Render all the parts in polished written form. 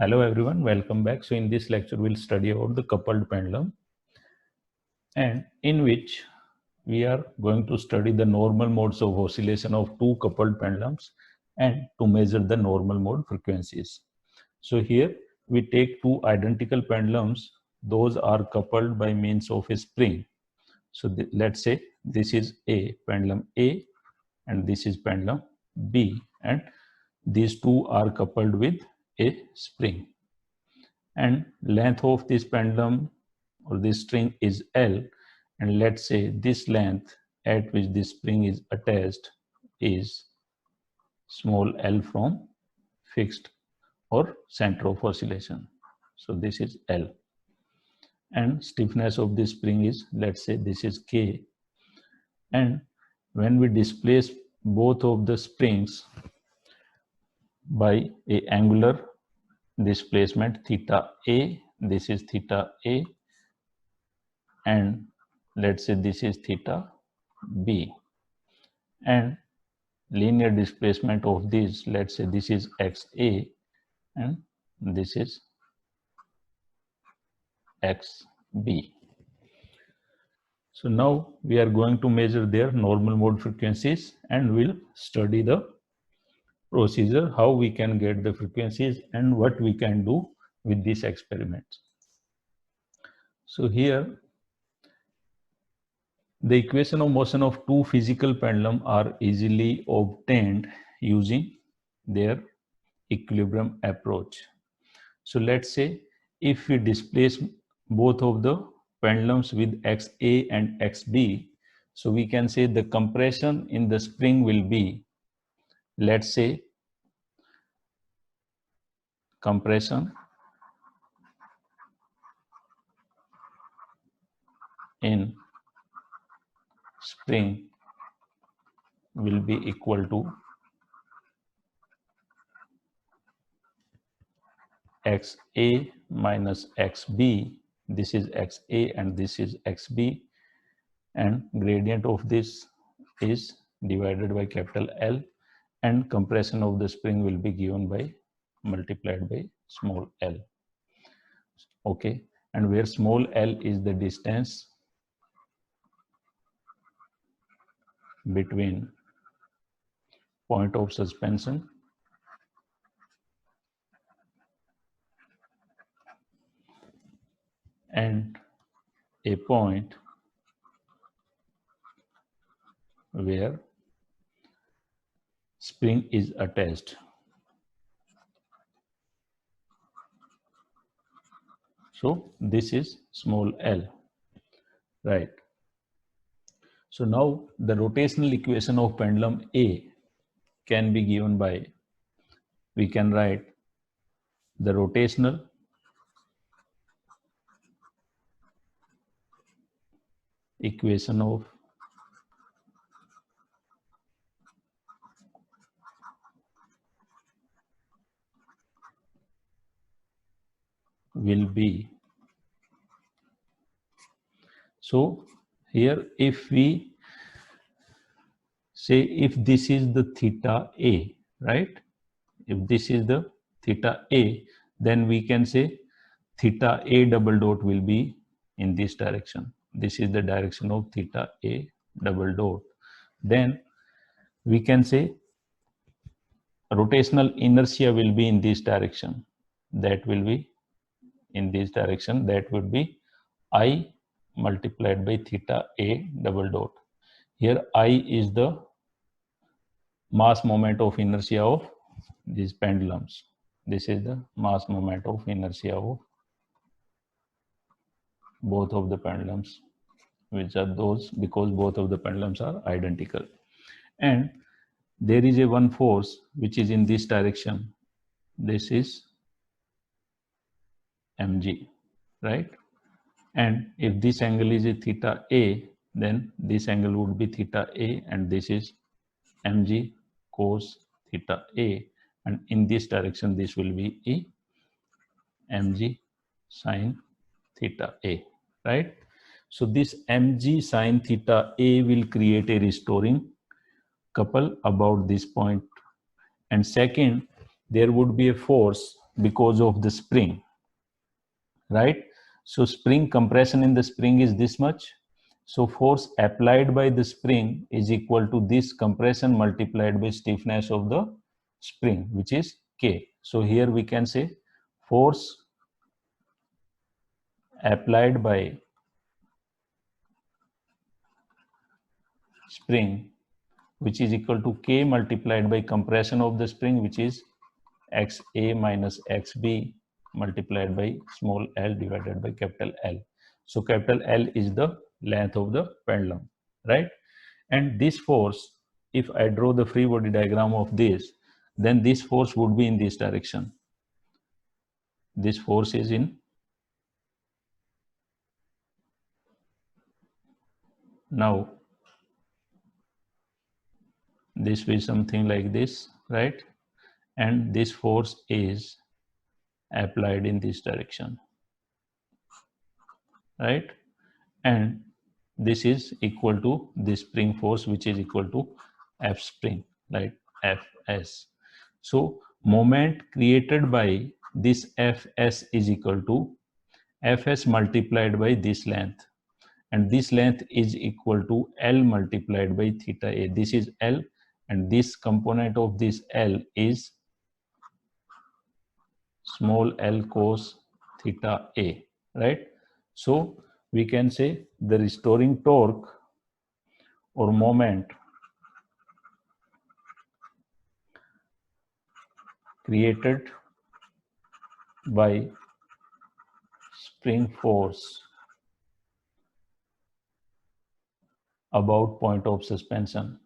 Hello everyone, welcome back. So in this lecture we'll study about the coupled pendulum, and in which we are going to study the normal modes of oscillation of two coupled pendulums and to measure the normal mode frequencies. So here we take two identical pendulums, those are coupled by means of a spring. So let's say this is a pendulum A and this is pendulum B, and these two are coupled with a spring, and length of this pendulum or this string is L, and let's say this length at which this spring is attached is small l from fixed or center of oscillation. So this is L, and stiffness of this spring is, let's say this is K, and when we displace both of the springs by a angular displacement theta A, this is theta A, and let's say this is theta B, and linear displacement of this, let's say this is XA and this is XB. So now we are going to measure their normal mode frequencies, and we'll study the procedure how we can get the frequencies and what we can do with these experiments. So here the equation of motion of two physical pendulum are easily obtained using their equilibrium approach. So let's say if we displace both of the pendulums with XA and XB, so we can say the compression in the spring will be, let's say, compression in spring will be equal to XA minus XB. This is XA and this is XB, and gradient of this is divided by capital L, and compression of the spring will be given by multiplied by small l. Okay, and where small l is the distance between point of suspension and a point where spring is attached. So this is small l, right? So now the rotational equation of pendulum A can be given by, we can write the rotational equation of will be, so here if we say if this is the theta A, right? If this is the theta A, then we can say theta A double dot will be in this direction. This is the direction of theta A double dot. Then we can say rotational inertia will be in this direction. That will be in this direction. That would be I multiplied by theta A double dot. Here I is the mass moment of inertia of these pendulums. This is the mass moment of inertia of both of the pendulums, which are those because both of the pendulums are identical. And there is a one force which is in this direction. This is mg, right? And if this angle is a theta A, then this angle would be theta A, and this is mg cos theta A, and in this direction this will be E mg sin theta A, right? So this mg sin theta A will create a restoring couple about this point, and second, there would be a force because of the spring, right? So spring compression in the spring is this much. So force applied by the spring is equal to this compression multiplied by stiffness of the spring, which is K. So here we can say force applied by spring, which is equal to K multiplied by compression of the spring, which is XA minus XB multiplied by small l divided by capital L. So capital L is the length of the pendulum, right? And this force, if I draw the free body diagram of this, then this force would be in this direction. This force is in, now this will be something like this, right? And this force is applied in this direction, right? And this is equal to the spring force, which is equal to F spring, right? Fs. So moment created by this Fs is equal to Fs multiplied by this length, and this length is equal to L multiplied by theta A. This is L, and this component of this L is small l cos theta A, right? So we can say the restoring torque or moment created by spring force about point of suspension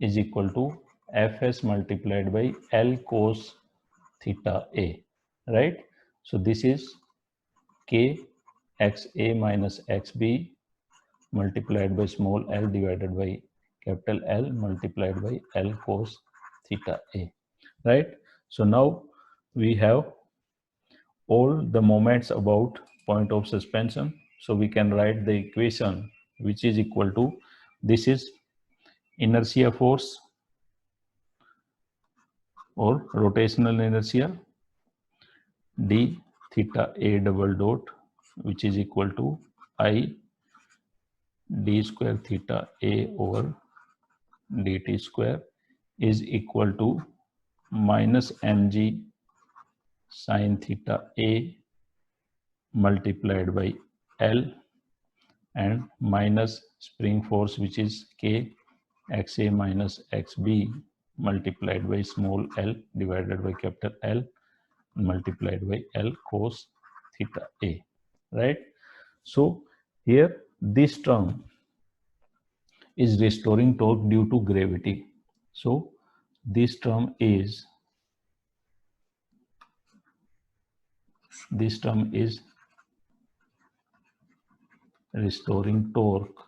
is equal to Fs multiplied by L cos theta A, right? So this is K XA minus XB multiplied by small l divided by capital L multiplied by L cos theta A, right? So now we have all the moments about point of suspension. So we can write the equation which is equal to, this is inertia force or rotational inertia d theta A double dot, which is equal to I d square theta A over dt square is equal to minus mg sine theta A multiplied by L and minus spring force, which is K XA minus XB multiplied by small l divided by capital L multiplied by L cos theta A, right? So here this term is restoring torque due to gravity. So this term is restoring torque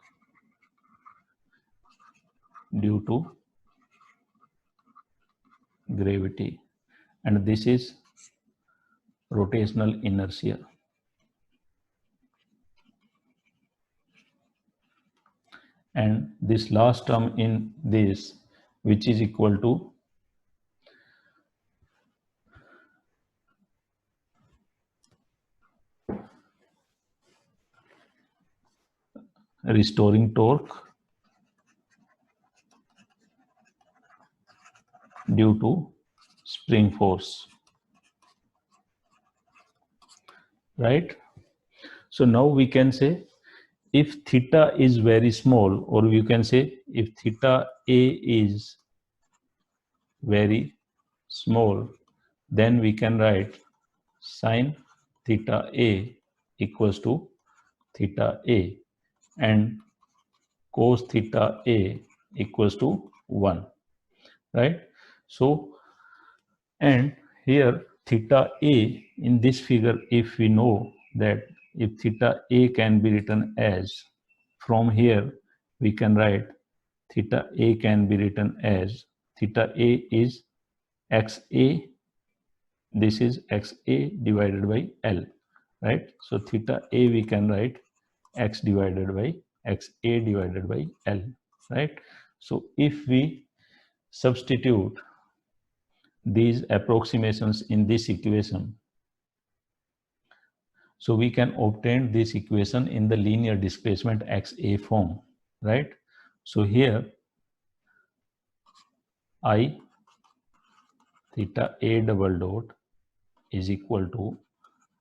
due to gravity, and this is rotational inertia. And this last term in this, which is equal to restoring torque due to spring force, right? So now we can say if theta is very small, or you can say if theta A is very small, then we can write sine theta A equals to theta A and cos theta A equals to 1, right? So, and here theta A in this figure, if we know that if theta A can be written as, from here we can write theta A can be written as, theta A is XA, this is XA divided by L, right? So theta A we can write X divided by XA divided by L, right? So if we substitute these approximations in this equation, so we can obtain this equation in the linear displacement XA form, right? So here I theta A double dot is equal to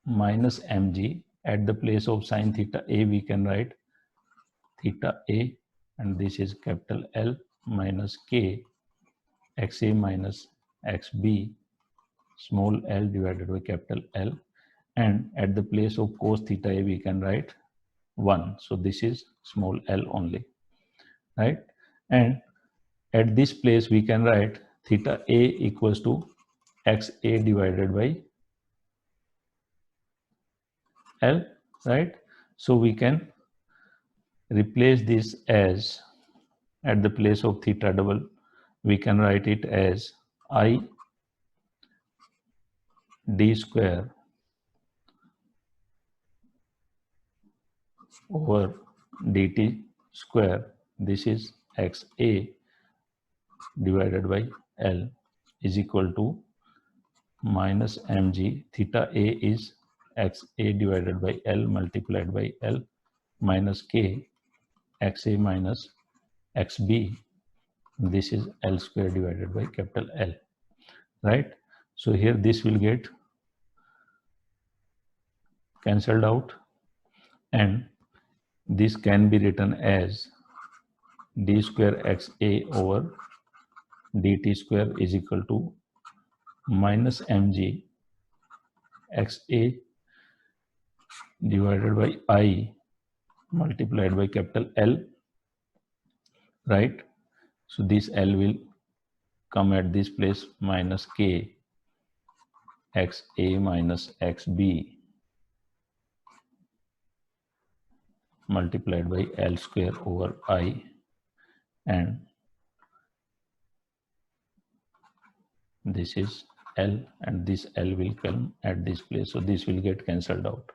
minus mg. At the place of sin theta A, we can write theta A, and this is capital L minus K XA minus XB small l divided by capital L, and at the place of cos theta A, we can write 1. So this is small l only, right? And at this place, we can write theta A equals to XA divided by L, right? So we can replace this as, at the place of theta double, we can write it as I d square over dt square. This is XA divided by L is equal to minus mg. Theta A is XA divided by L multiplied by L minus K XA minus XB. This is L square divided by capital L, right? So here this will get cancelled out, and this can be written as d square XA over dt square is equal to minus mg XA divided by I multiplied by capital L, right? So this L will come at this place, minus K XA minus XB multiplied by L square over I, and this is L, and this L will come at this place. So this will get cancelled out.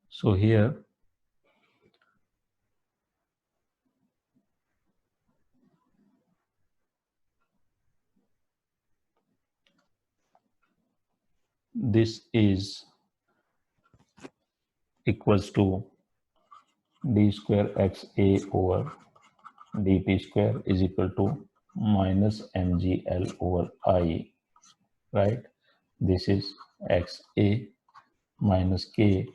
So here this is equals to d square XA over dt square is equal to minus mgl over I, right? This is XA minus K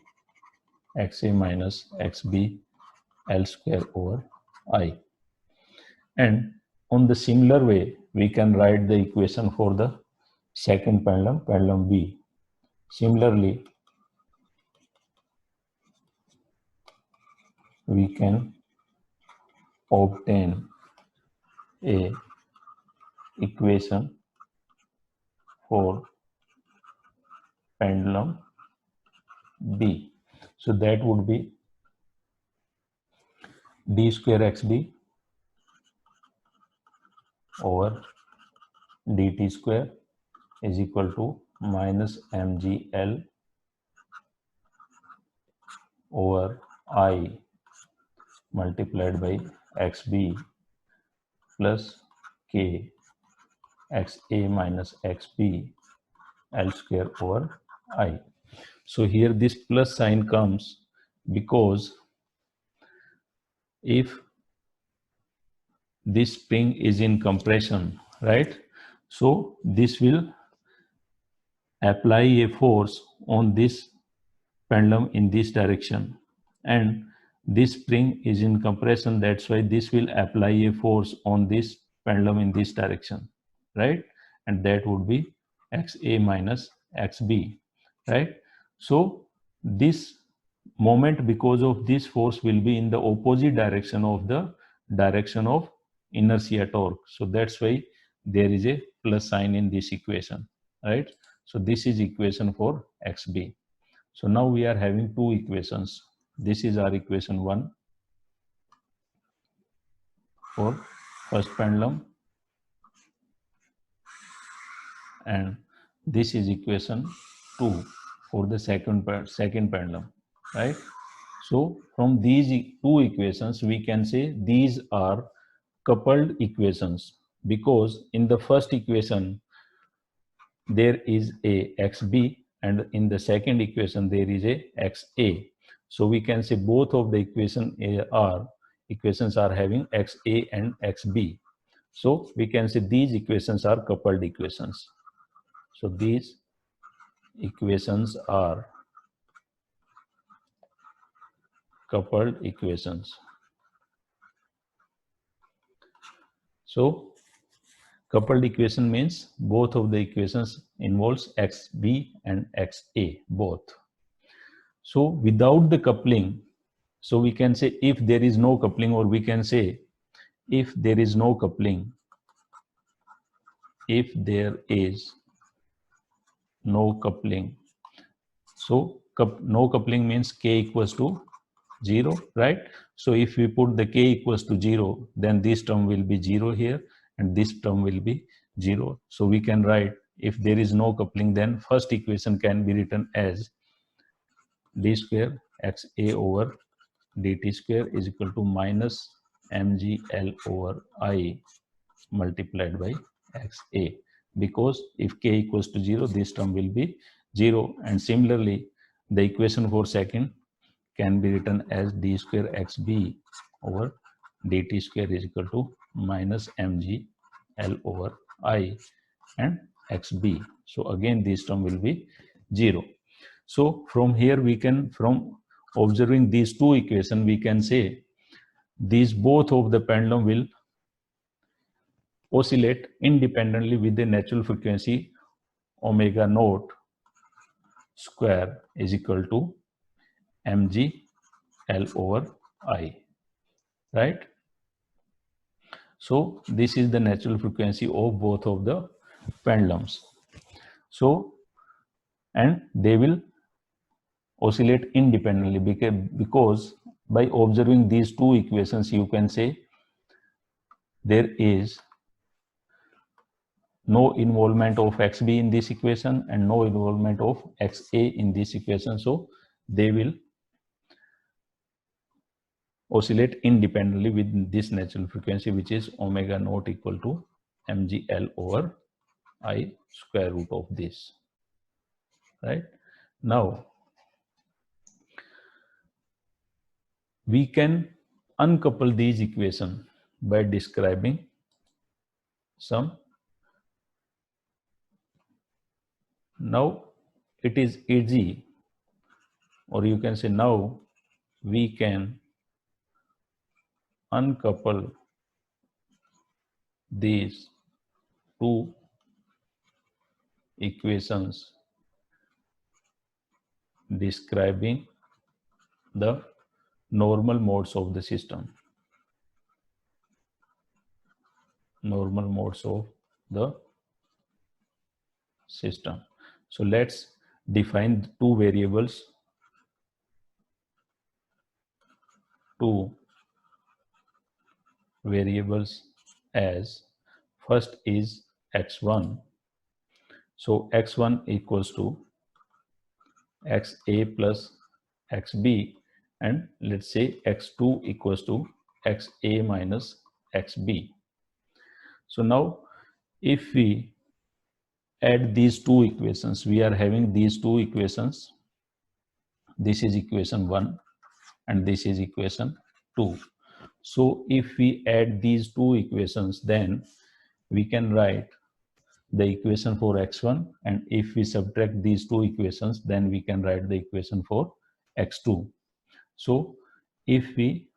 XA minus XB L square over I. And on the similar way, we can write the equation for the second pendulum, pendulum B. Similarly, we can obtain a equation for pendulum B. So that would be d square XB over dt square is equal to minus mgl over I multiplied by XB plus K XA minus XB L square over I. So here this plus sign comes because if this spring is in compression, right? So this will apply a force on this pendulum in this direction, and this spring is in compression, that's why this will apply a force on this pendulum in this direction, right? And that would be XA minus XB, right? So this moment, because of this force, will be in the opposite direction of the direction of inertia torque. So that's why there is a plus sign in this equation, right? So this is equation for XB. So now we are having two equations. This is our equation 1 for first pendulum, and this is equation 2 for the second pendulum, right? So from these two equations, we can say these are coupled equations, because in the first equation there is a xb and in the second equation there is a xa. So we can say both of the equations are having xa and xb. So we can say these equations are coupled equations. So these equations are coupled equations. So coupled equation means both of the equations involves xb and xa both. So without the coupling, so we can say if there is no coupling, or we can say if there is no coupling, if there is no coupling. So no coupling means k equals to 0, right? So if we put the k equals to 0, then this term will be 0 here and this term will be 0. So we can write, if there is no coupling, then first equation can be written as d square xa over dt square is equal to minus mgl over I multiplied by xa, because if k equals to 0, this term will be 0. And similarly, the equation for second can be written as d square xb over dt square is equal to minus mg l over I and xb. So again this term will be 0. So from here we can, from observing these two equations, we can say these both of the pendulum will oscillate independently with the natural frequency omega naught square is equal to mg l over I, right? So this is the natural frequency of both of the pendulums. So, and they will oscillate independently, because by observing these two equations, you can say there is no involvement of xb in this equation and no involvement of xa in this equation. So they will oscillate independently with this natural frequency, which is omega naught equal to mgl over I square root of this, right? Now we can uncouple these equations by describing some. Now it is easy, or you can say now we can uncouple these two equations describing the normal modes of the system. Normal modes of the system. So let's define two variables as, first is x1. So x1 equals to xa plus xb, and let's say x2 equals to xa minus xb. So now if we add these two equations, we are having these two equations. This is equation 1 and this is equation 2. So if we add these two equations, then we can write the equation for x1, and if we subtract these two equations, then we can write the equation for x2. So if we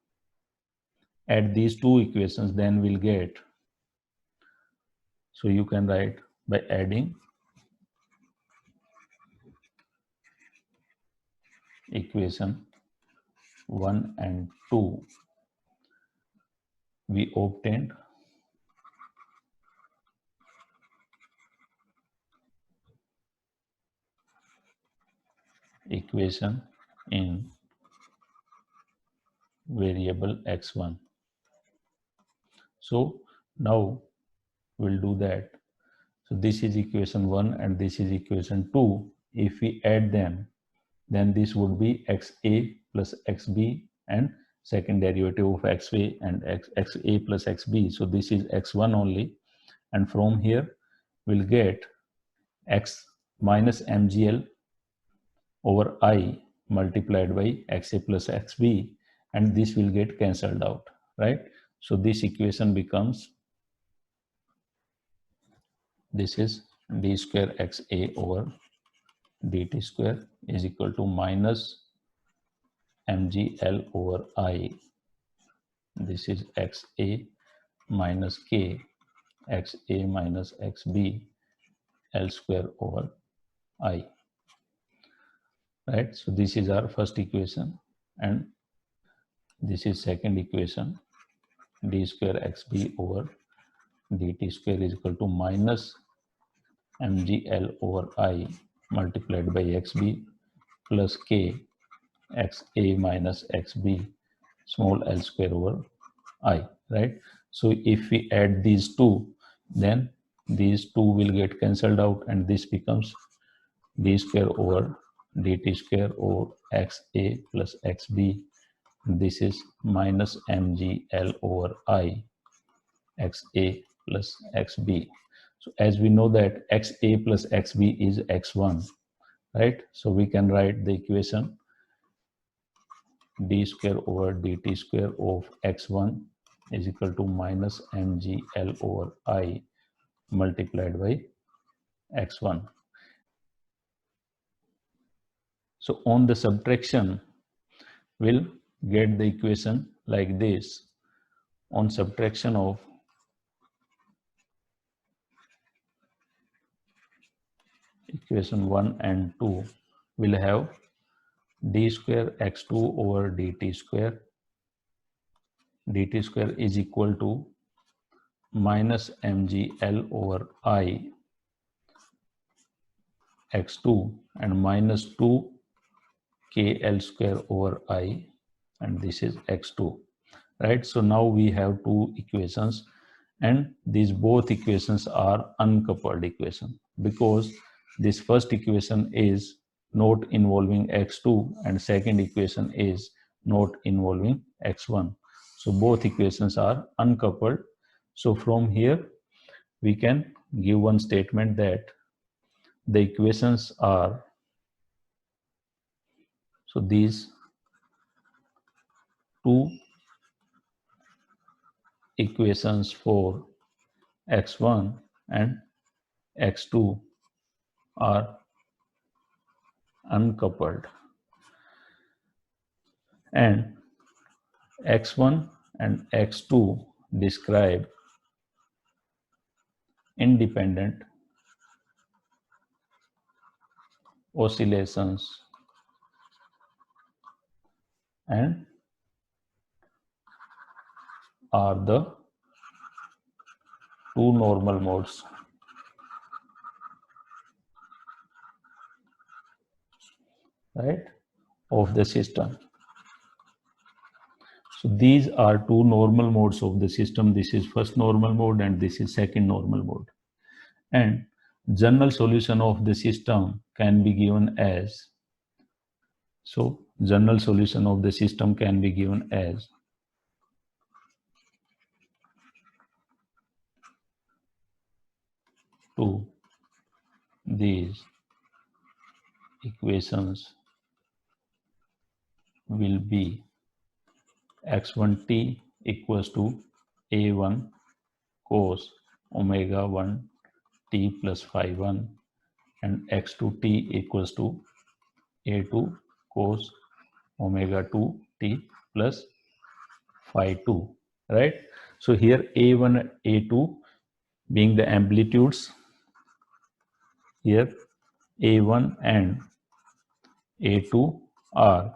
add these two equations, then we'll get, so you can write by adding equation 1 and 2, we obtained equation in variable x1. So now we'll do that. So this is equation 1 and this is equation 2. If we add them, then this would be xa plus xb, and second derivative of xa and xa plus xb. So this is x1 only, and from here we'll get x minus mgl over I multiplied by xa plus xb, and this will get cancelled out, right? So this equation becomes, this is d square xa over dt square is equal to minus mgl over I. This is xa minus k xa minus xb l square over I, right? So this is our first equation, and this is second equation, d square xb over dt square is equal to minus mgl over I multiplied by xb plus k xa minus xb small l square over I, right? So if we add these two, then these two will get cancelled out, and this becomes d square over dt square over xa plus xb. This is minus mgl over I xa plus xb. So as we know that xa plus xb is x1, right? So we can write the equation d square over dt square of x1 is equal to minus mgl over I multiplied by x1. So on the subtraction, we'll get the equation like this. On subtraction of equation 1 and 2, we'll have d square x2 over dt square is equal to minus mgl over I x2 and minus 2 kl square over I, and this is x2, right? So now we have two equations, and these both equations are uncoupled equation, because this first equation is not involving x2 and second equation is not involving x1. So both equations are uncoupled. So from here we can give one statement that the equations are, so these two equations for x1 and x2 are uncoupled, and x1 and x2 describe independent oscillations and are the two normal modes, right, of the system. So these are two normal modes of the system. This is first normal mode and this is second normal mode. And general solution of the system can be given as, so general solution of the system can be given as to these equations will be x1t equals to a1 cos omega 1 t plus phi 1 and x2t equals to a2 cos omega 2 t plus phi 2, right? So here a1 and a2 being the amplitudes, here a1 and a2 are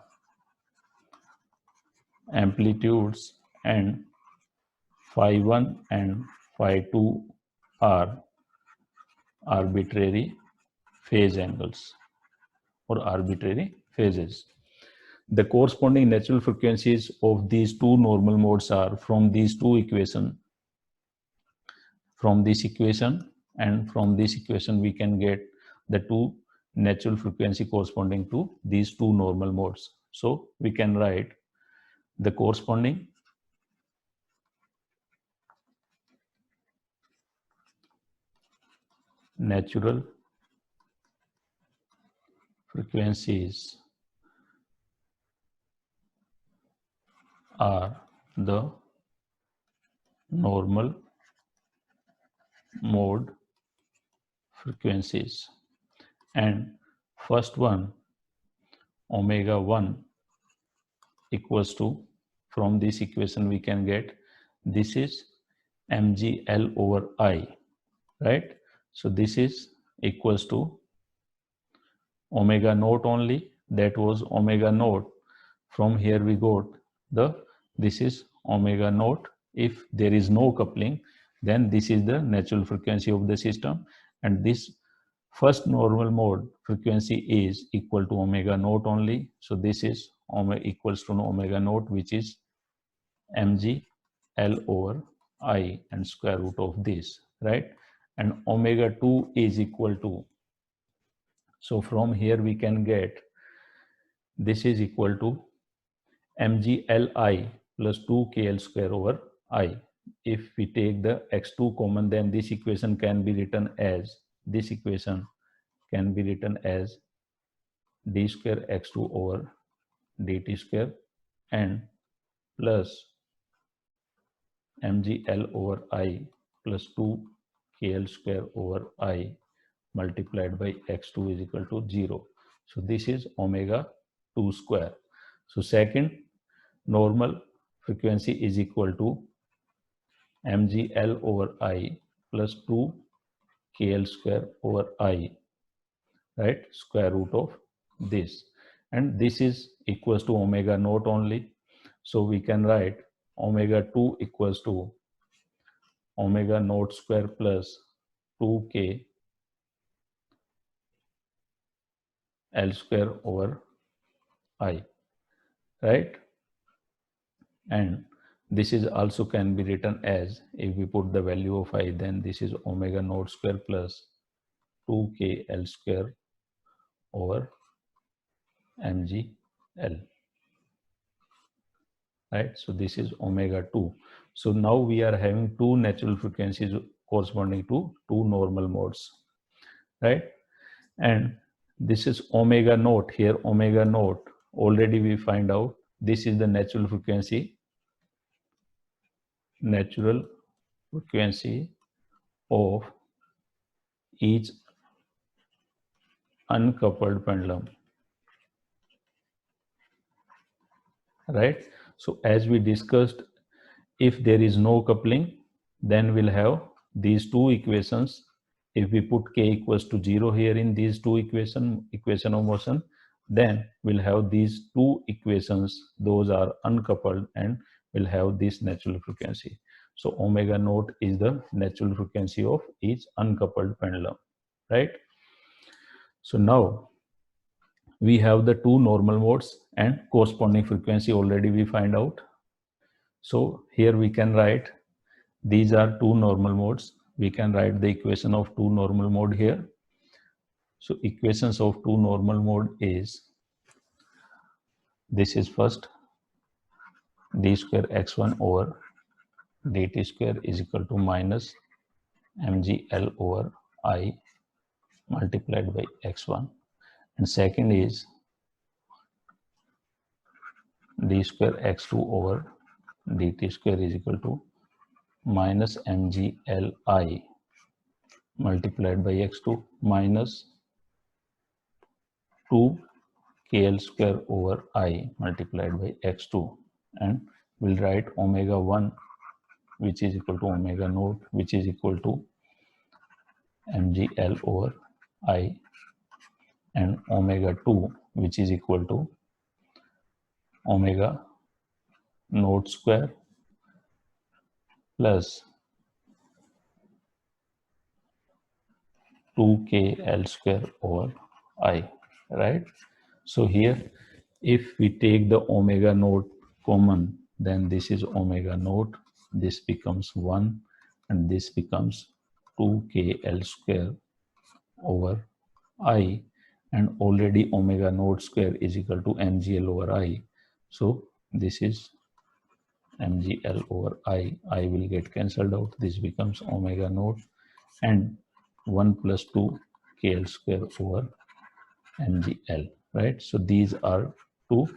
amplitudes and phi 1 and phi 2 are arbitrary phase angles or arbitrary phases. The corresponding natural frequencies of these two normal modes are from these two equations. From this equation and from this equation we can get the two natural frequency corresponding to these two normal modes. So we can write the corresponding natural frequencies are the normal mode frequencies, and first one omega 1 equals to, from this equation we can get, this is mgl over I, right? So this is equals to omega naught only, that was omega naught. From here we got the, this is omega naught. If there is no coupling, then this is the natural frequency of the system, and this first normal mode frequency is equal to omega naught only. So this is omega equals to omega naught, which is mg L over I and square root of this, right? And omega 2 is equal to, so from here we can get, this is equal to mgli plus 2kl square over I. If we take the x2 common, then this equation can be written as, this equation can be written as d square x2 over dt square and plus mgl over I plus 2kl square over I multiplied by x2 is equal to 0. So this is omega 2 square. So second normal frequency is equal to mgl over I plus 2kl square over I, right, square root of this, and this is equals to omega naught only. So we can write omega 2 equals to omega naught square plus 2k L square over I, right? And this is also can be written as, if we put the value of I, then this is omega naught square plus 2k L square over mg L, right? So this is omega 2. So now we are having two natural frequencies corresponding to two normal modes, right? And this is omega naught. Here omega naught already we find out, this is the natural frequency of each uncoupled pendulum, right? So as we discussed, if there is no coupling, then we'll have these two equations. If we put k equals to 0 here in these two equation of motion, then we'll have these two equations, those are uncoupled, and we'll have this natural frequency. So omega naught is the natural frequency of each uncoupled pendulum, right? So now we have the two normal modes and corresponding frequency already we find out. So here we can write, these are two normal modes. We can write the equation of two normal mode here. So equations of two normal mode is, this is first d square x1 over dt square is equal to minus mgl over I multiplied by x1, and second is d square x2 over dt square is equal to minus mgli multiplied by x2 minus 2kl square over I multiplied by x2, and we'll write omega 1 which is equal to omega naught which is equal to mgl over I, and omega 2 which is equal to omega naught square plus 2kl square over I, right? So here if we take the omega naught common, then this is omega naught, this becomes 1, and this becomes 2kl square over I, and already omega naught square is equal to mgl over I. So this is mgl over I will get cancelled out. This becomes omega naught and 1 plus 2 kl square over mgl, right? So these are two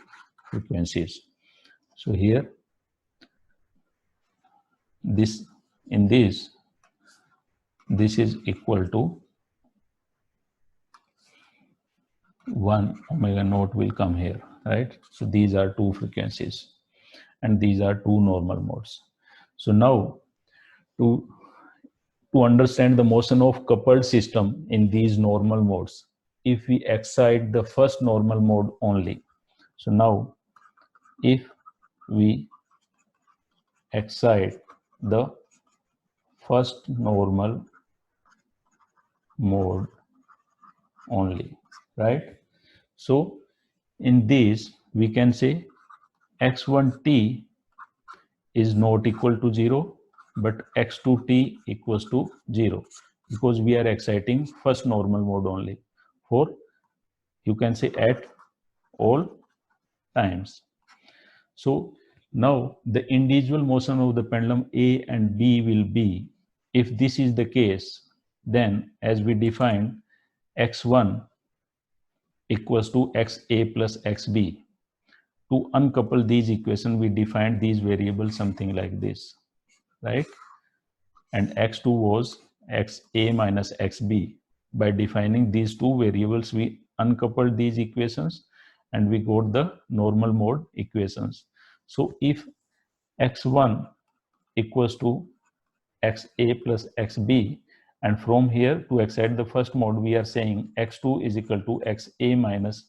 frequencies. So here, this is equal to 1 omega naught will come here, right? So these are two frequencies and these are two normal modes. So now to understand the motion of coupled system in these normal modes, if we excite the first normal mode only. So now if we excite the first normal mode only, right? So in this we can say x1t is not equal to 0, but x2t equals to 0, because we are exciting first normal mode only for, you can say, at all times. So now the individual motion of the pendulum A and B will be, if this is the case, then as we defined, x1 equals to xa plus xb. To uncouple these equations, we defined these variables something like this, right? And x2 was xa minus xb. By defining these two variables, we uncoupled these equations and we got the normal mode equations. So if x1 equals to xa plus xb, and from here to excite the first mode, we are saying x2 is equal to xa minus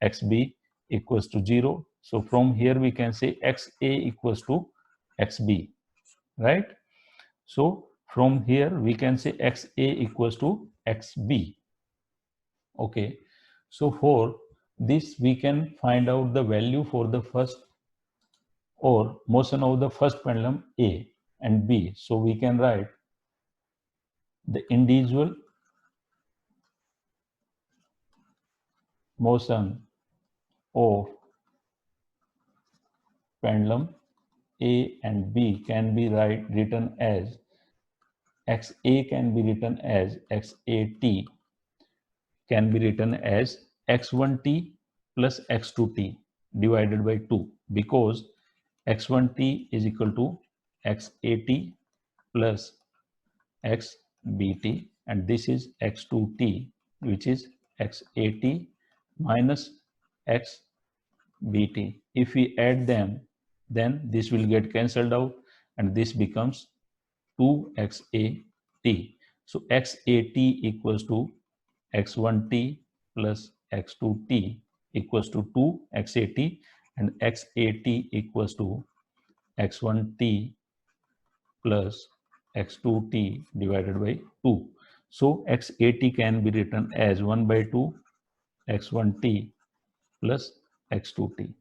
xb equals to 0. So from here we can say xa equals to xb, right? So from here we can say xa equals to xb. Okay, so for this we can find out the value for the first, or motion of the first pendulum A and B. So we can write the individual motion of pendulum A and B can be written as XA can be written as XAT, can be written as X1T plus X2T divided by 2, because X1T is equal to XAT plus XBT, and this is X2T, which is XAT minus XBT. If we add them, then this will get cancelled out and this becomes 2XAT. So XAT equals to X1T plus X2T equals to 2XAT, and XAT equals to X1T plus X2T divided by 2. So XAT can be written as 1 by 2 X1T plus X2T,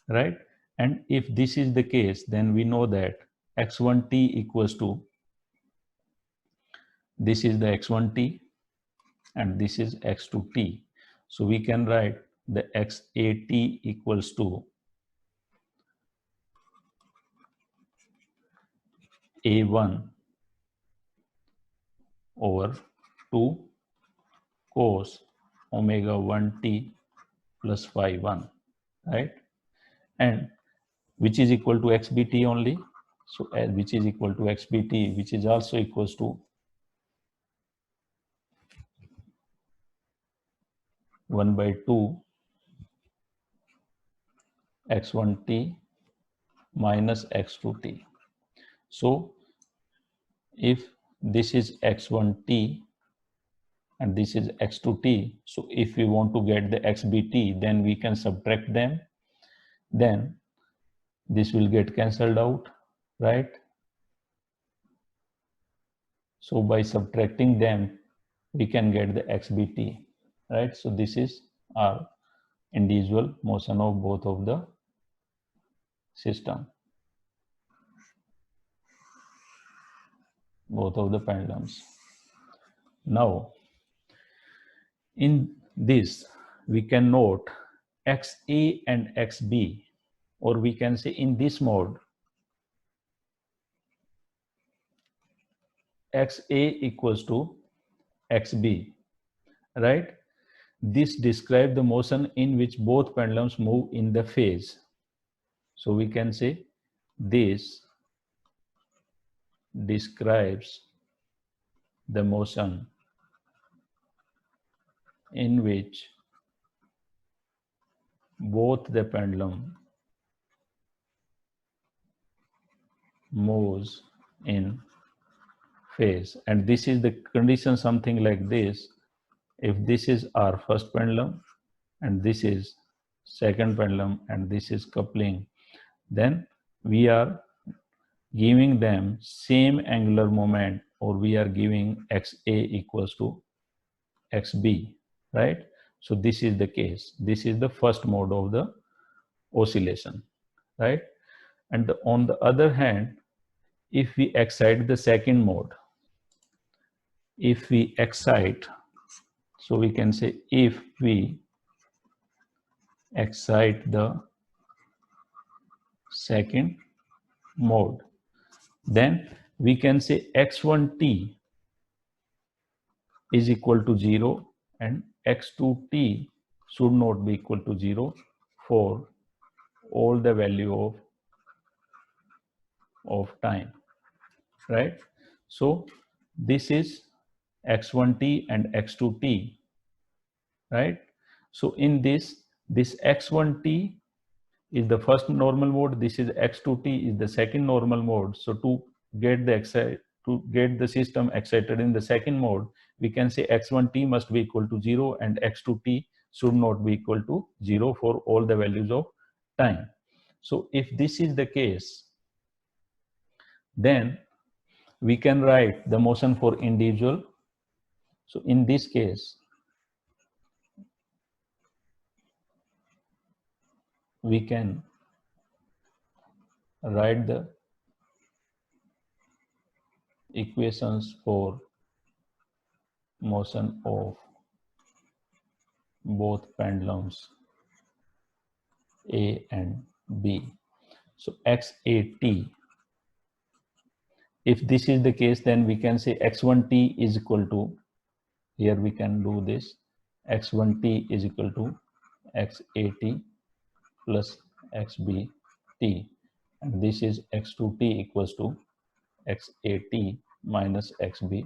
right? And if this is the case, then we know that X1T equals to, this is the X1T and this is X2T. So we can write the XAT equals to A1 over 2 cos omega 1t plus phi 1, right? And which is equal to XBT only. So which is equal to XBT, which is also equals to 1 by 2 X1T minus X2T. So if this is X1T and this is X2T, so if we want to get the XBT, then we can subtract them, then this will get cancelled out, right? So by subtracting them, we can get the XBT, right? So this is our individual motion of both of the system, both of the pendulums. Now, in this, we can note XA and XB, or we can say in this mode XA equals to XB, right? This describes the motion in which both pendulums move in the phase. So we can say this describes the motion in which both the pendulum moves in phase. And this is the condition, something like this. If this is our first pendulum and this is second pendulum and this is coupling, then we are giving them same angular moment, or we are giving XA equals to XB, right? So this is the case. This is the first mode of the oscillation, right? And on the other hand, if we excite the second mode, if we excite, so we can say if we excite the second mode, then we can say x1t is equal to 0 and x2t should not be equal to 0 for all the value of time, right? So this is x1t and x2t, right? So in this x1t is the first normal mode, this is x2t is the second normal mode. So to get the system excited in the second mode, we can say x1t must be equal to 0 and x2t should not be equal to 0 for all the values of time. So if this is the case, then we can write the motion for individual. So in this case, we can write the equations for motion of both pendulums A and B. So XAT, if this is the case, then we can say x1t is equal to, here we can do this, x1t is equal to xat plus xbt, and this is x2t equals to xat minus xbt.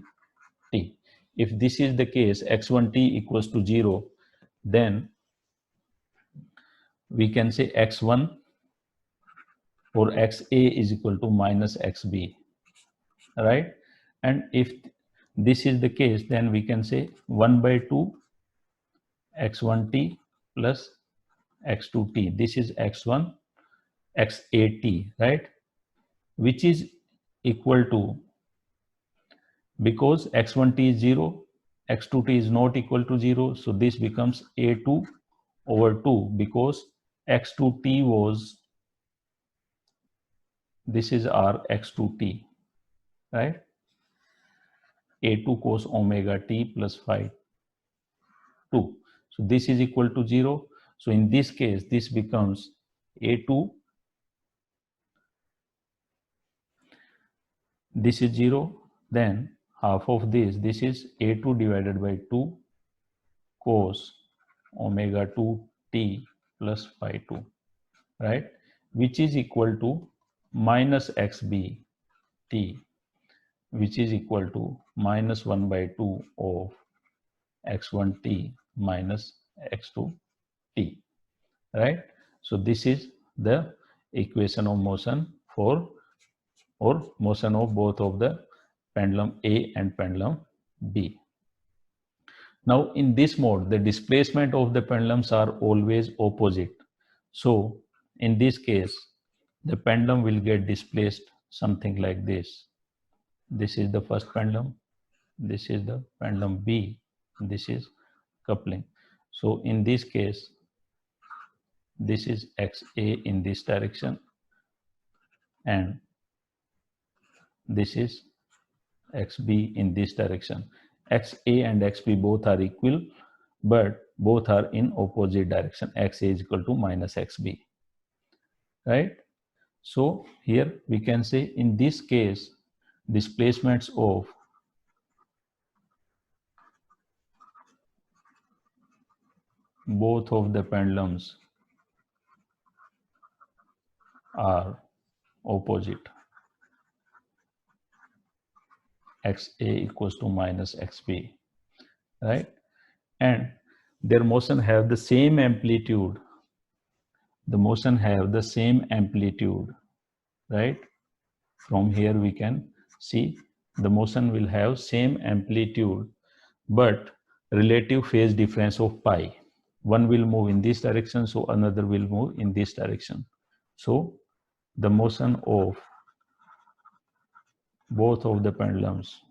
If this is the case, x1t equals to 0, then we can say x1 or xa is equal to minus xb, right? And if this is the case, then we can say 1 by 2 x1t plus x2t, this is x1 xat, right? Which is equal to, because x1t is 0, x2t is not equal to 0, so this becomes a2 over 2, because x2t was, this is our x2t, right? a2 cos omega t plus phi 2. So this is equal to 0. So in this case, this becomes a2, this is 0, then half of this is a2 divided by 2 cos omega 2 t plus phi 2, right? Which is equal to minus xb t, which is equal to minus 1 by 2 of x1t minus x2t, right? So this is the equation of motion for, or motion of both of the pendulum A and pendulum B. Now in this mode, the displacement of the pendulums are always opposite. So in this case, the pendulum will get displaced something like this. This is the first pendulum, this is the pendulum B, this is coupling. So in this case, this is XA in this direction and this is XB in this direction. XA and XB both are equal, but both are in opposite direction, xa is equal to minus xb, right? So here we can say in this case displacements of both of the pendulums are opposite, xa equals to minus xb, right? And their motion have the same amplitude, the motion have the same amplitude, right? From here we can see the motion will have same amplitude but relative phase difference of pi. One will move in this direction, so another will move in this direction. So the motion of both of the pendulums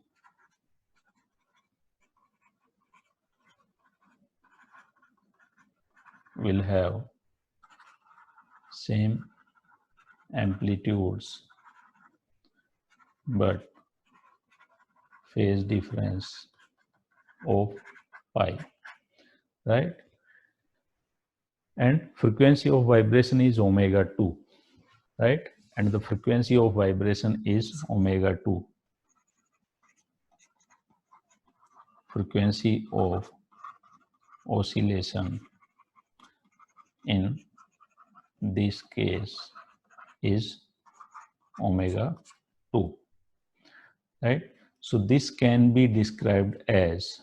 will have same amplitudes but phase difference of pi, right? And frequency of vibration is omega 2, right? And the frequency of vibration is omega 2. Frequency of oscillation in this case is omega 2, right? So this can be described as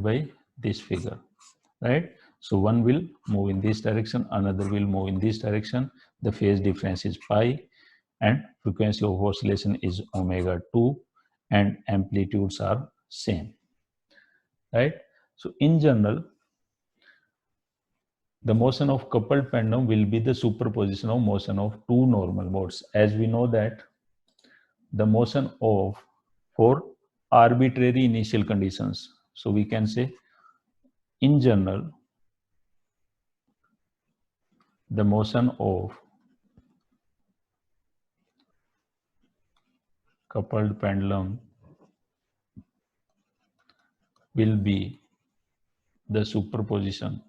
by this figure, right? So one will move in this direction, another will move in this direction. The phase difference is pi and frequency of oscillation is omega 2 and amplitudes are same, right? So in general, the motion of coupled pendulum will be the superposition of motion of two normal modes. As we know that the motion of for arbitrary initial conditions. So we can say in general, the motion of coupled pendulum will be the superposition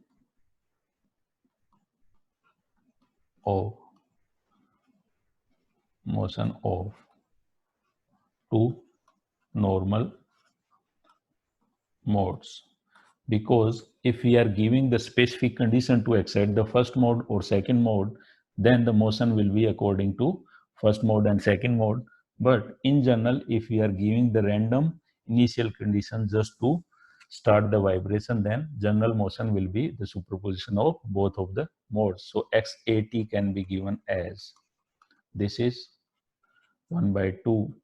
of motion of two normal modes. Because if we are giving the specific condition to excite the first mode or second mode, then the motion will be according to first mode and second mode. But in general, if we are giving the random initial condition just to start the vibration, then general motion will be the superposition of both of the modes. So xat can be given as this is 1 by 2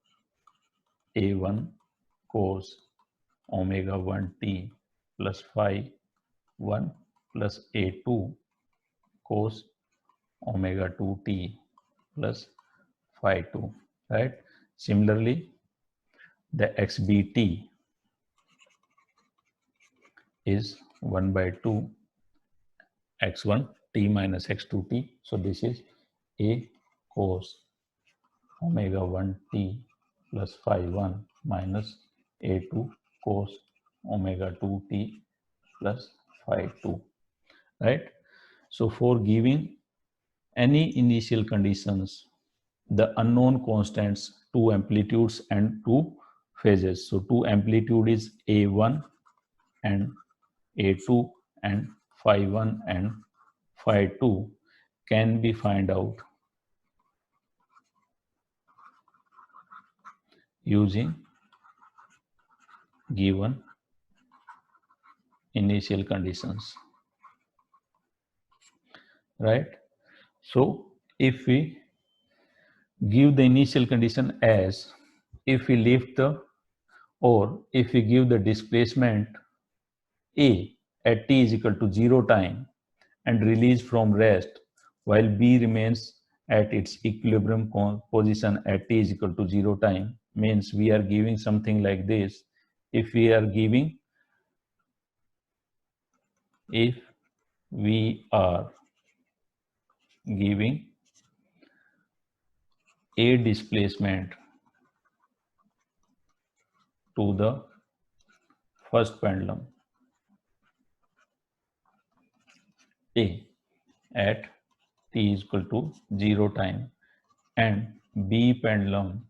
a1 cos omega 1 t plus phi 1 plus a2 cos omega 2t plus phi 2, right? Similarly, the xbt is 1 by 2 x1 t minus x2 t. So this is a cos omega 1 t plus phi 1 minus a2 cos omega 2 t plus phi 2, right? So for giving any initial conditions, the unknown constants, two amplitudes and two phases. So two amplitude is A1 and A2 and phi 1 and phi 2 can be find out using given initial conditions, right? So if we give the initial condition as if we lift the or if we give the displacement A at t is equal to 0 time and release from rest while B remains at its equilibrium position at t is equal to 0 time, means we are giving something like this. If we are giving A displacement to the first pendulum A at t is equal to 0 time, and B pendulum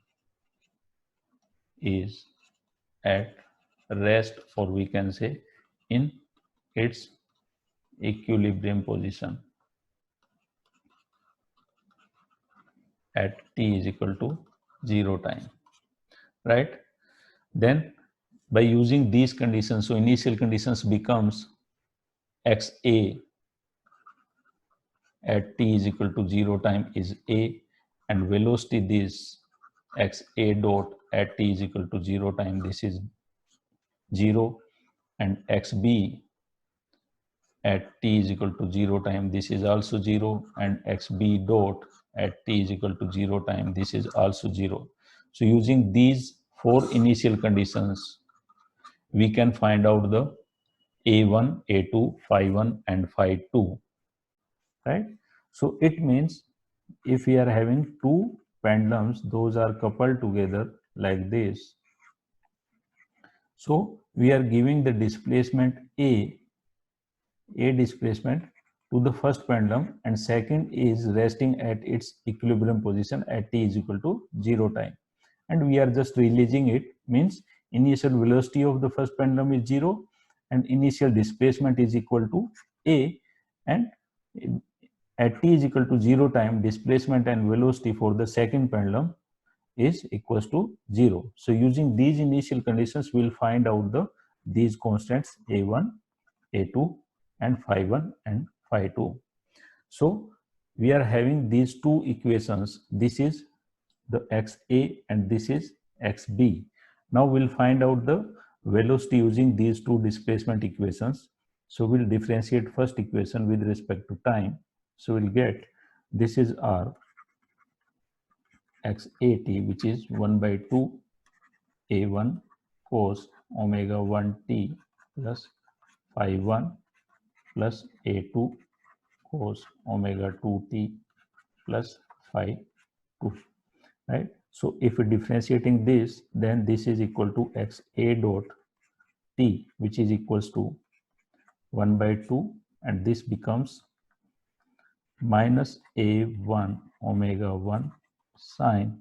is at rest, or we can say in its equilibrium position at t is equal to 0 time, right? Then by using these conditions, so initial conditions becomes xa at t is equal to 0 time is a, and velocity this xa dot at t is equal to 0 time, this is 0, and xb at t is equal to 0 time, this is also 0, and xb dot at t is equal to 0 time, this is also 0. So using these four initial conditions, we can find out the A1, A2, phi1 and phi2, right? So it means if we are having two pendulums, those are coupled together like this. So we are giving the displacement A displacement to the first pendulum, and second is resting at its equilibrium position at t is equal to 0 time, and we are just releasing it, means initial velocity of the first pendulum is 0 and initial displacement is equal to a, and at t is equal to 0 time displacement and velocity for the second pendulum is equals to 0. So using these initial conditions, we will find out these constants a1, a2 and phi1 and phi2. So we are having these two equations. This is the xa and this is xb. Now we'll find out the velocity using these two displacement equations. So we'll differentiate first equation with respect to time. So we'll get this is r xat, which is 1 by 2 a1 cos omega 1 t plus phi 1 plus a2 cos omega 2t plus phi 2, right? So if we differentiating this, then this is equal to xa dot t, which is equals to 1 by 2, and this becomes minus a1 omega 1 sine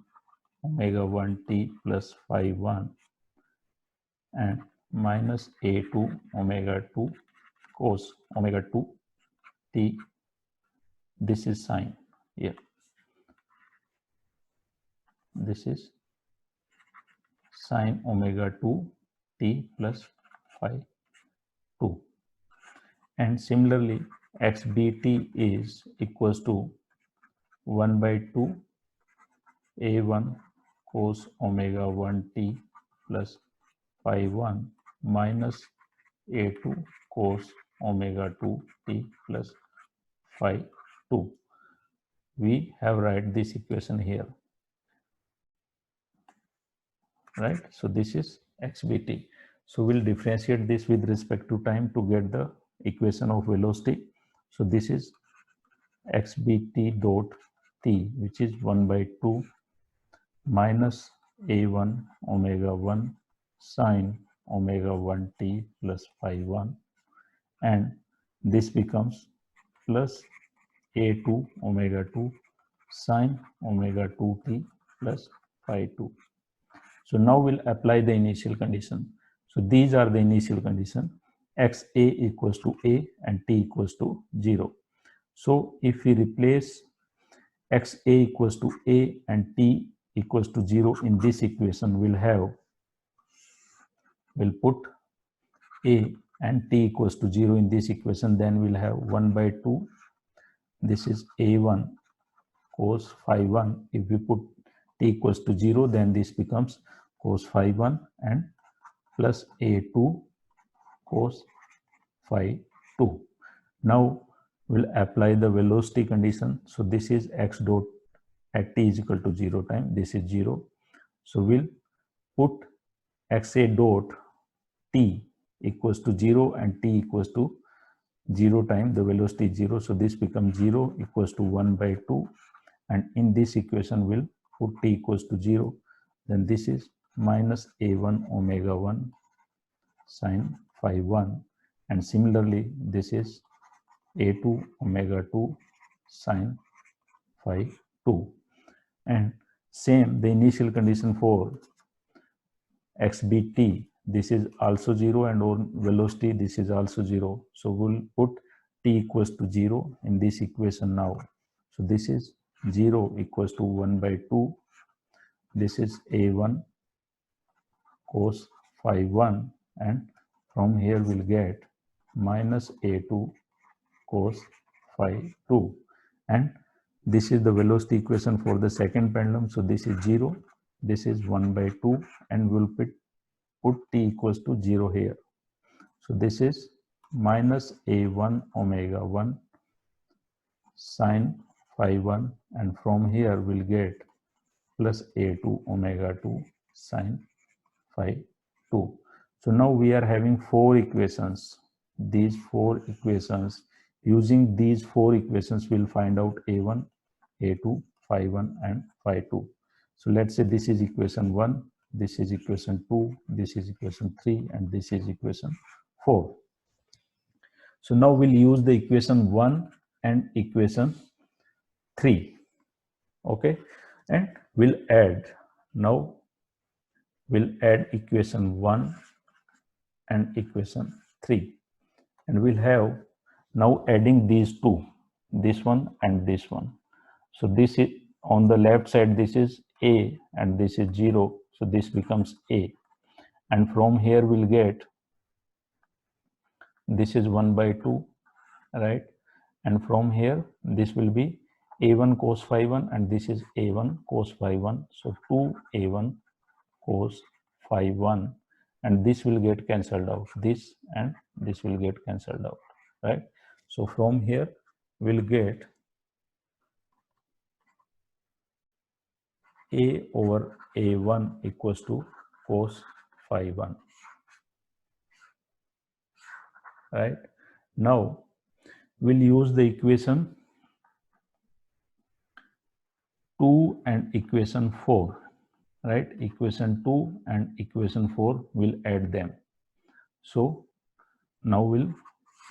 omega 1 t plus phi 1 and minus a2 omega 2 cos omega 2 t, this is sine here, this is sine omega 2 t plus phi 2, and similarly xbt is equals to 1 by 2 a1 cos omega 1 t plus phi 1 minus a2 cos omega 2 t plus phi 2. We have write this equation here, right? So this is xbt. So we'll differentiate this with respect to time to get the equation of velocity. So this is xbt dot t, which is 1 by 2 minus a1 omega 1 sine omega 1 t plus phi 1, and this becomes plus a2 omega 2 sine omega 2 t plus phi 2. So now we'll apply the initial condition. So these are the initial condition, xa equals to a and t equals to 0. So if we replace xa equals to a and t equals to 0 in this equation, we'll put a and t equals to 0 in this equation, then we'll have 1 by 2, this is a1 cos phi 1. If we put t equals to 0, then this becomes cos phi 1 and plus a2 cos phi 2. Now we'll apply the velocity condition. So this is x dot at t is equal to 0 time, this is 0. So we'll put xa dot t equals to 0 and t equals to 0 time, the velocity is 0. So this becomes 0 equals to 1 by 2, and in this equation we'll put t equals to 0, then this is minus a1 omega 1 sine phi 1, and similarly this is a2 omega 2 sine phi 2, and same the initial condition for xbt, this is also 0, and on velocity this is also 0. So we'll put t equals to 0 in this equation now. So this is 0 equals to 1 by 2. This is a1 cos phi 1, and from here we'll get minus a2 cos phi 2, and this is the velocity equation for the second pendulum. So this is 0, this is 1 by 2, and we'll put t equals to 0 here. So this is minus a1 omega 1 sine phi 1, and from here we'll get plus a2 omega 2 sine phi 2. So now we are having 4 equations. These 4 equations, using these 4 equations, we'll find out a1, a2, phi 1 and phi 2. So let's say this is equation 1, this is equation 2, this is equation 3, and this is equation 4. So now we'll use the equation 1 and equation 3. Okay, and we'll add. Now we'll add equation 1 and equation 3, and we'll have now adding these two, this one and this one. So this is on the left side, this is a, and this is 0, so this becomes a, and from here we'll get this is 1 by 2, right? And from here this will be a1 cos phi 1, and this is a1 cos phi 1, so 2a1 cos phi 1, and this will get cancelled out, this and this will get cancelled out, right? So from here we'll get a over a1 equals to cos phi 1, right? Now we'll use the equation 2 and equation 4, right? Equation 2 and equation 4, we'll add them. So now we'll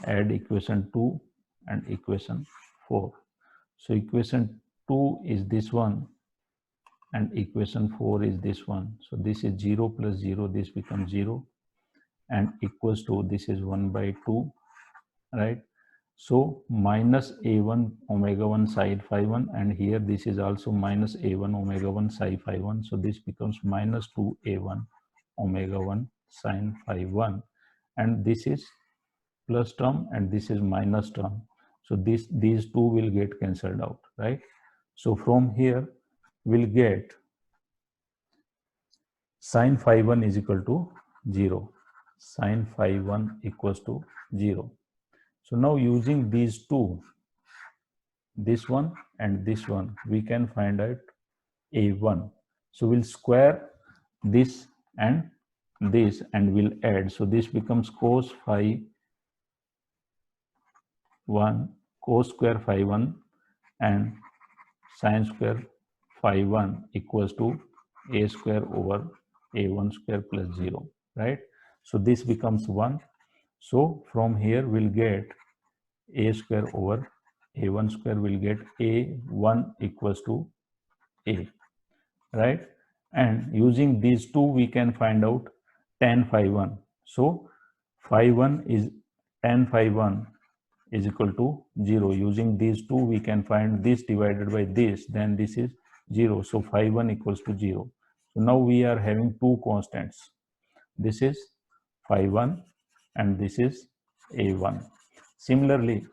add equation 2 and equation 4. So equation 2 is this one, and equation 4 is this one. So this is 0 plus 0, this becomes 0, and equals to, this is 1 by 2, right? So minus a1 omega 1 psi phi 1, and here this is also minus a1 omega 1 psi phi 1. So this becomes minus 2a1 omega 1 sine phi 1, and this is plus term and this is minus term. So these two will get cancelled out, right? So from here we'll get sine phi 1 is equal to 0. Sine phi 1 equals to 0. So now using these two, this one and this one, we can find out a1. So we'll square this and this and we'll add. So this becomes cos phi 1, cos square phi 1 and sine square phi 1 equals to a square over a1 square plus 0, right? So this becomes 1. So from here we'll get a square over a1 square, will get a1 equals to a, right? And using these two we can find out tan phi 1. So phi 1 is tan phi 1 is equal to 0. Using these two we can find this divided by this, then this is 0. So phi 1 equals to 0. So now we are having two constants. This is phi 1 and this is a1. Similarly,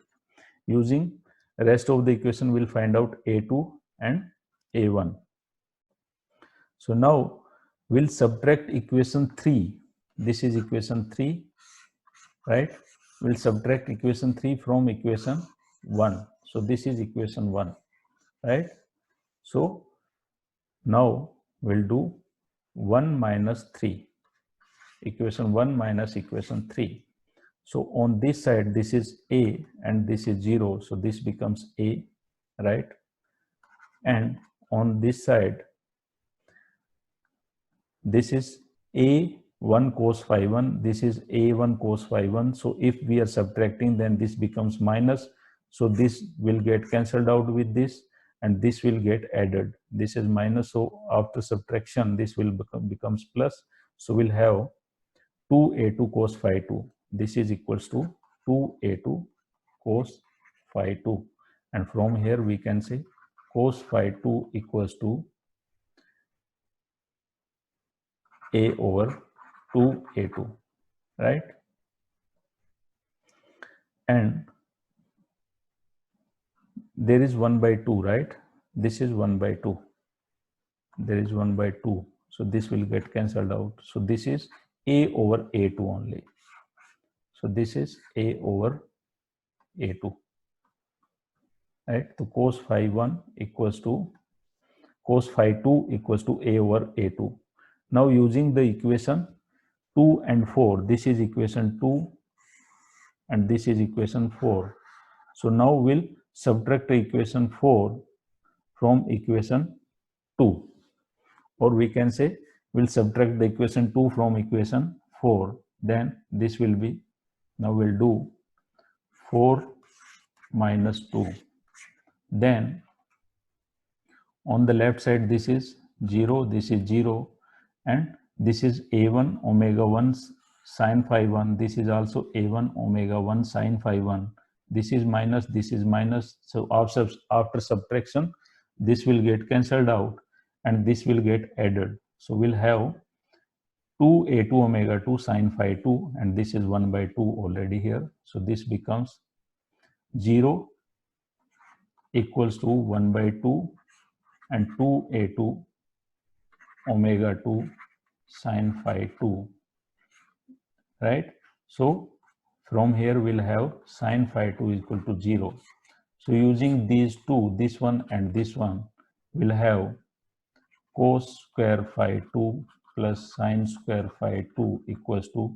using rest of the equation we'll find out a2 and a1. So now we'll subtract equation 3. This is equation 3, right? We'll subtract equation 3 from equation 1. So this is equation 1, right? So now we'll do 1 minus 3. Equation 1 minus equation 3. So on this side, this is a and this is 0. So this becomes a, right? And on this side, this is a1 cos phi 1, this is a1 cos phi 1. So if we are subtracting, then this becomes minus. So this will get cancelled out with this, and this will get added. This is minus. So after subtraction, this will becomes plus. So we'll have 2a2 cos phi 2. This is equals to 2a2 cos phi 2. And from here we can say cos phi 2 equals to a over 2a2, right? And there is 1 by 2, right? This is 1 by 2. There is 1 by 2. So this will get cancelled out. So this is a over a2 only. So this is a over a2, right? So cos phi 1 equals to cos phi 2 equals to a over a2. Now using the equation 2 and 4, this is equation 2 and this is equation 4. So now we'll subtract the equation 4 from equation 2, or we can say we'll subtract the equation 2 from equation 4. Then this will be, now we'll do 4 minus 2. Then on the left side, this is 0, this is 0, and this is a1 omega 1 sine phi 1. This is also a1 omega 1 sine phi 1. This is minus, this is minus. So after subtraction, this will get cancelled out and this will get added. So we'll have 2a2 omega 2 sine phi 2, and this is 1 by 2 already here. So this becomes 0 equals to 1 by 2 and 2a2 omega 2 sine phi 2, right? So from here we'll have sine phi 2 equal to 0. So using these two, this one and this one, we'll have cos square phi 2 plus sine square phi 2 equals to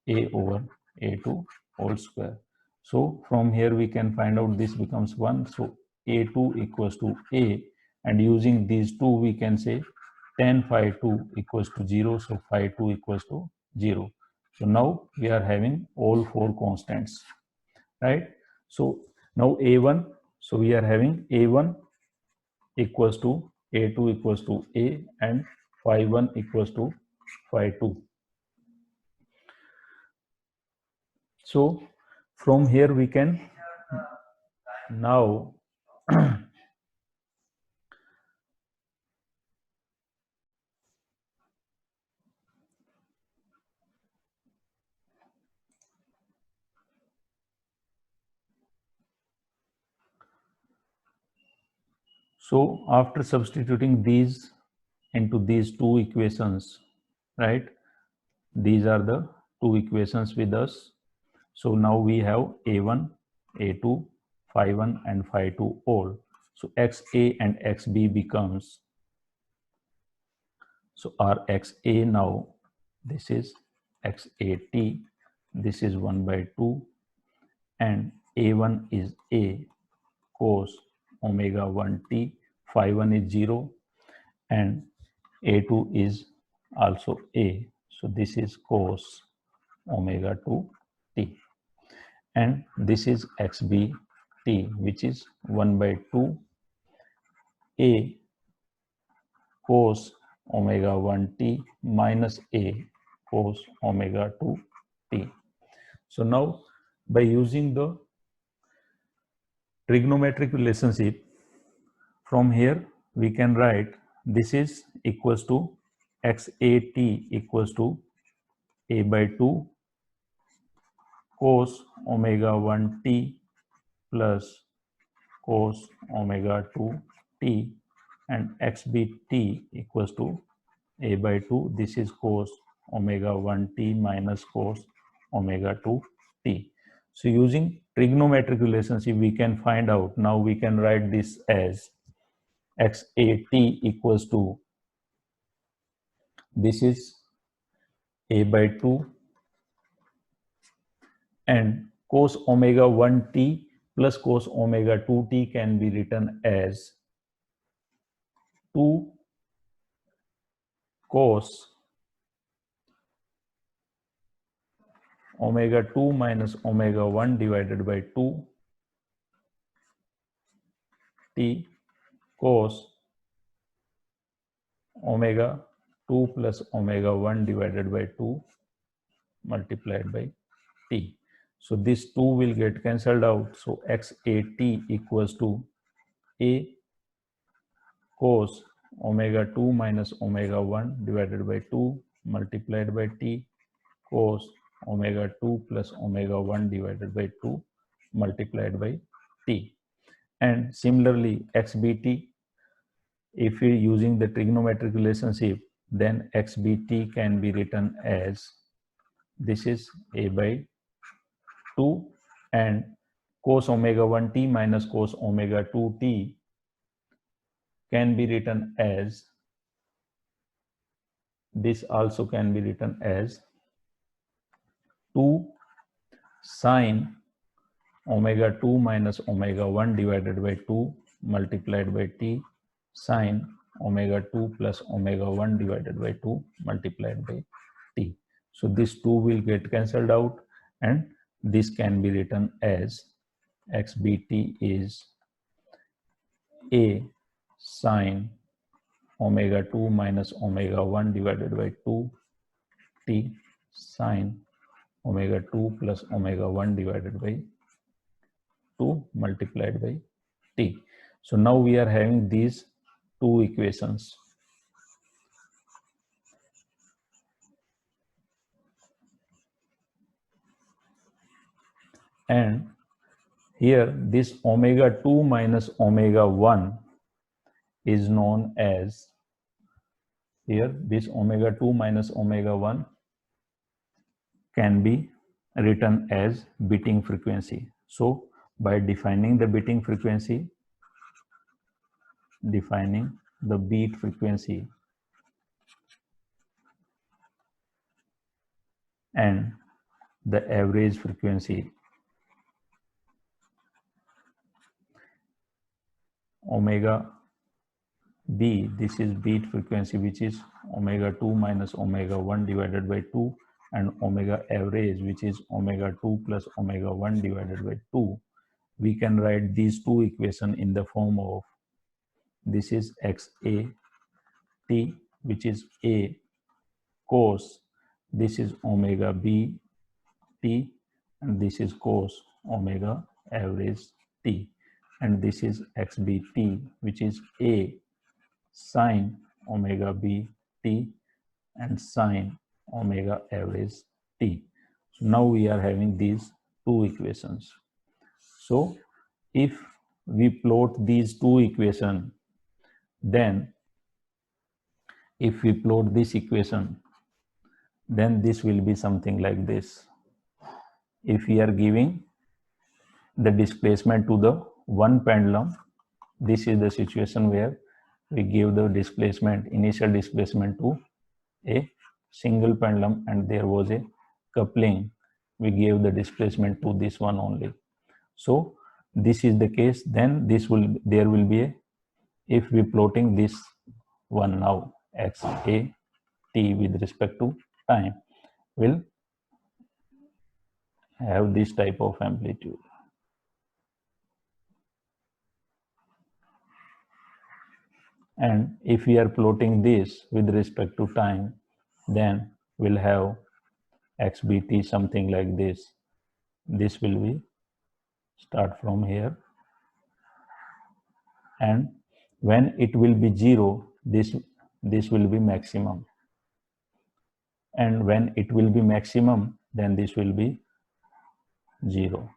a over a2 whole square. So from here we can find out this becomes 1. So a2 equals to a, and using these two we can say tan phi 2 equals to 0. So phi 2 equals to 0. So now we are having all four constants, right? So now a1, so we are having a1 equals to a2 equals to a, and phi 1 equals to phi 2. So from here we can now so after substituting these into these two equations, right? These are the two equations with us. So now we have a1, a2, phi 1 and phi 2 all. So xa and xb becomes, so our xa now, this is xat, this is 1 by 2, and a1 is a cos omega 1 t, phi 1 is 0, and a2 is also a. So this is cos omega 2 t, and this is xb t, which is 1 by 2 a cos omega 1 t minus a cos omega 2 t. So now by using the trigonometric relationship, from here we can write this is equals to xat equals to a by 2 cos omega 1 t plus cos omega 2 t, and xbt equals to a by 2, this is cos omega 1 t minus cos omega 2 t. So using trigonometric relationship we can find out, now we can write this as xat equals to, this is a by 2, and cos omega 1 t plus cos omega 2 t can be written as 2 cos omega 2 minus omega 1 divided by 2 t cos omega 2 plus omega 1 divided by 2 multiplied by t. So this 2 will get cancelled out. So xat equals to a cos omega 2 minus omega 1 divided by 2 multiplied by t cos omega 2 plus omega 1 divided by 2 multiplied by t. And similarly xbt, if we are using the trigonometric relationship, then xbt can be written as, this is a by 2, and cos omega 1t minus cos omega 2t can be written as, this also can be written as 2 sine omega 2 minus omega 1 divided by 2 multiplied by t sine omega 2 plus omega 1 divided by 2 multiplied by t. So this 2 will get cancelled out, and this can be written as xbt is a sine omega 2 minus omega 1 divided by 2 t sine omega 2 plus omega 1 divided by 2 multiplied by t. So now we are having these two equations. And here this omega 2 minus omega 1 is known as, here this omega 2 minus omega 1 can be written as beating frequency. So by defining the beating frequency, defining the beat frequency and the average frequency, omega b, this is beat frequency, which is omega 2 minus omega 1 divided by 2, and omega average, which is omega 2 plus omega 1 divided by 2. We can write these two equations in the form of, this is xat, which is a cos, this is omega b t, and this is cos omega average t, and this is xbt, which is a sine omega b t and sine omega average t. So now we are having these two equations. So if we plot these two equations, then if we plot this equation, then this will be something like this. If we are giving the displacement to the one pendulum, this is the situation where we give the displacement, initial displacement to a single pendulum, and there was a coupling, we gave the displacement to this one only. So this is the case, then this will, there will be a, if we plotting this one now, xat with respect to time, will have this type of amplitude. And if we are plotting this with respect to time, then we'll have xbt something like this. This will be start from here, and when it will be 0, this will be maximum, and when it will be maximum, then this will be 0,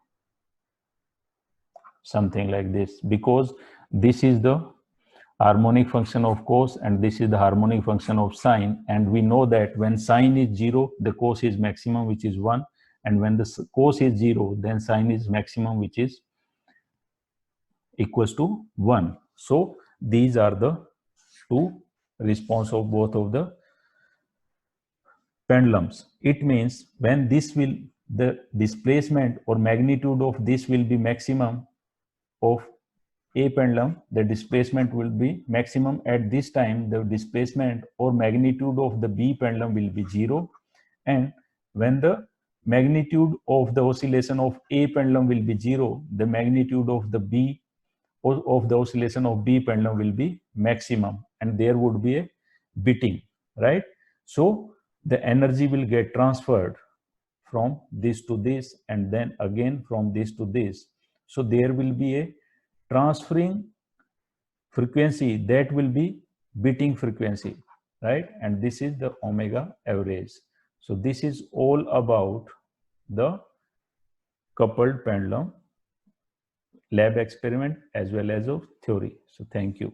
something like this, because this is the harmonic function of cos and this is the harmonic function of sine, and we know that when sine is 0, the cos is maximum, which is 1, and when the cos is 0, then sine is maximum, which is equals to 1. So these are the two response of both of the pendulums. It means when this will, the displacement or magnitude of this will be maximum of a pendulum, the displacement will be maximum at this time, the displacement or magnitude of the b pendulum will be 0, and when the magnitude of the oscillation of A pendulum will be 0, the magnitude of the B of the oscillation of B pendulum will be maximum, and there would be a beating, right? So the energy will get transferred from this to this, and then again from this to this. So there will be a transferring frequency that will be beating frequency, right? And this is the omega average. So this is all about the coupled pendulum lab experiment as well as of theory. So thank you.